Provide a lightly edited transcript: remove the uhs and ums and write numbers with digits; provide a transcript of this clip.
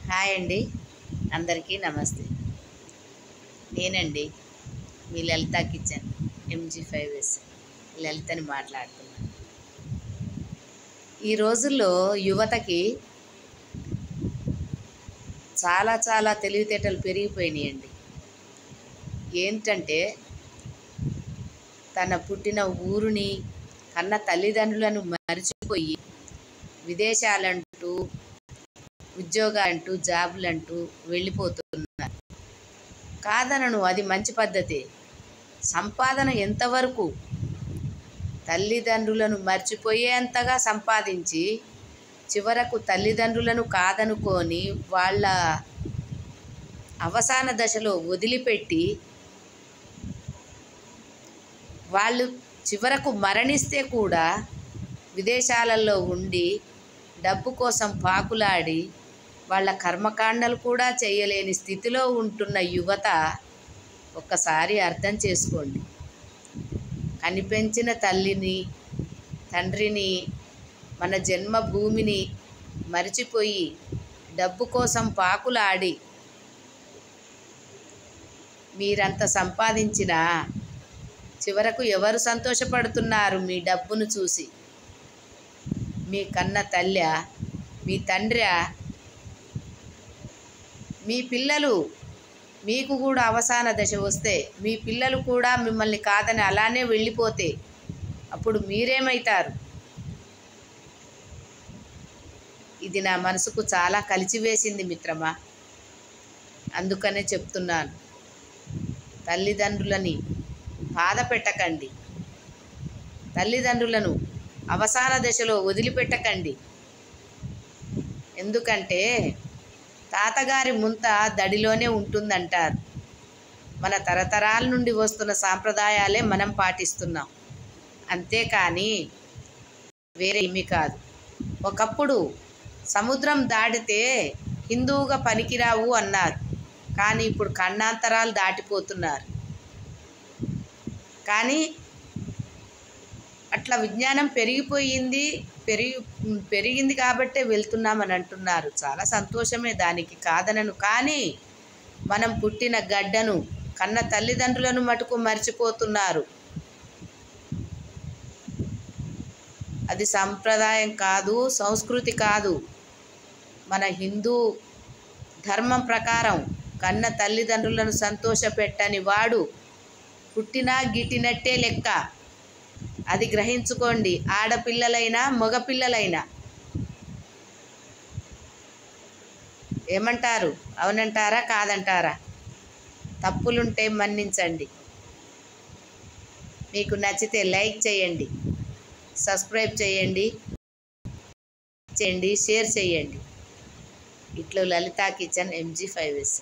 Hi అండి, అందరికీ నమస్తే. నేనండి మీ లలిత కిచెన్ MG5S లలితని మాట్లాడుతున్నాను. ఈ రోజుల్లో యువతకి చాలా తెలివితేటలు పెరిగిపోయినాయండి. ఏంటంటే తన పుట్టిన ఊరుని, కన్న తల్లిదండ్రులను మరిచిపోయి విదేశాలంటూ, ఉద్యోగాలంటూ, జాబులంటూ వెళ్ళిపోతున్నారు. కాదనను, అది మంచి పద్ధతి. సంపాదన ఎంతవరకు తల్లిదండ్రులను మర్చిపోయేంతగా సంపాదించి చివరకు తల్లిదండ్రులను కాదనుకొని వాళ్ళ అవసాన దశలో వదిలిపెట్టి వాళ్ళు చివరకు మరణిస్తే కూడా విదేశాలలో ఉండి డబ్బు కోసం పాకులాడి వాళ్ళ కర్మకాండలు కూడా చేయలేని స్థితిలో ఉంటున్న యువత ఒక్కసారి అర్థం చేసుకోండి. కనిపెంచిన తల్లిని, తండ్రిని, మన జన్మభూమిని మరిచిపోయి డబ్బు కోసం పాకులాడి మీరంత సంపాదించినా చివరకు ఎవరు సంతోషపడుతున్నారు? మీ డబ్బును చూసి మీ కన్న తల్లి, మీ తండ్రి, మీ పిల్లలు మీకు కూడా అవసాన దశ వస్తే మీ పిల్లలు కూడా మిమ్మల్ని కాదని అలానే వెళ్ళిపోతే అప్పుడు మీరేమవుతారు? ఇది నా మనసుకు చాలా కలిచివేసింది మిత్రమా. అందుకనే చెప్తున్నాను, తల్లిదండ్రులని బాధ పెట్టకండి, తల్లిదండ్రులను అవసాన దశలో వదిలిపెట్టకండి. ఎందుకంటే తాతగారి ముంత దడిలోనే ఉంటుందంటారు. మన తరతరాల నుండి వస్తున్న సాంప్రదాయాలే మనం పాటిస్తున్నాం, అంతేకాని వేరే ఏమీ కాదు. ఒకప్పుడు సముద్రం దాటితే హిందువుగా పనికిరావు అన్నారు, కానీ ఇప్పుడు ఖండాంతరాలు దాటిపోతున్నారు. కానీ అట్లా విజ్ఞానం పెరిగింది కాబట్టే వెళ్తున్నామని అంటున్నారు. చాలా సంతోషమే, దానికి కాదనను. కానీ మనం పుట్టిన గడ్డను, కన్న తల్లిదండ్రులను మటుకు మర్చిపోతున్నారు. అది సంప్రదాయం కాదు, సంస్కృతి కాదు. మన హిందూ ధర్మం ప్రకారం కన్న తల్లిదండ్రులను సంతోషపెట్టని వాడు పుట్టినా గిట్టినట్టే లెక్క. అది గ్రహించుకోండి, ఆడపిల్లలైనా మగపిల్లలైనా. ఏమంటారు? అవునంటారా కాదంటారా? తప్పులుంటే మన్నించండి. మీకు నచ్చితే లైక్ చేయండి, సబ్స్క్రైబ్ చేయండి, షేర్ చేయండి. ఇట్లా లలిత కిచెన్ MG5S.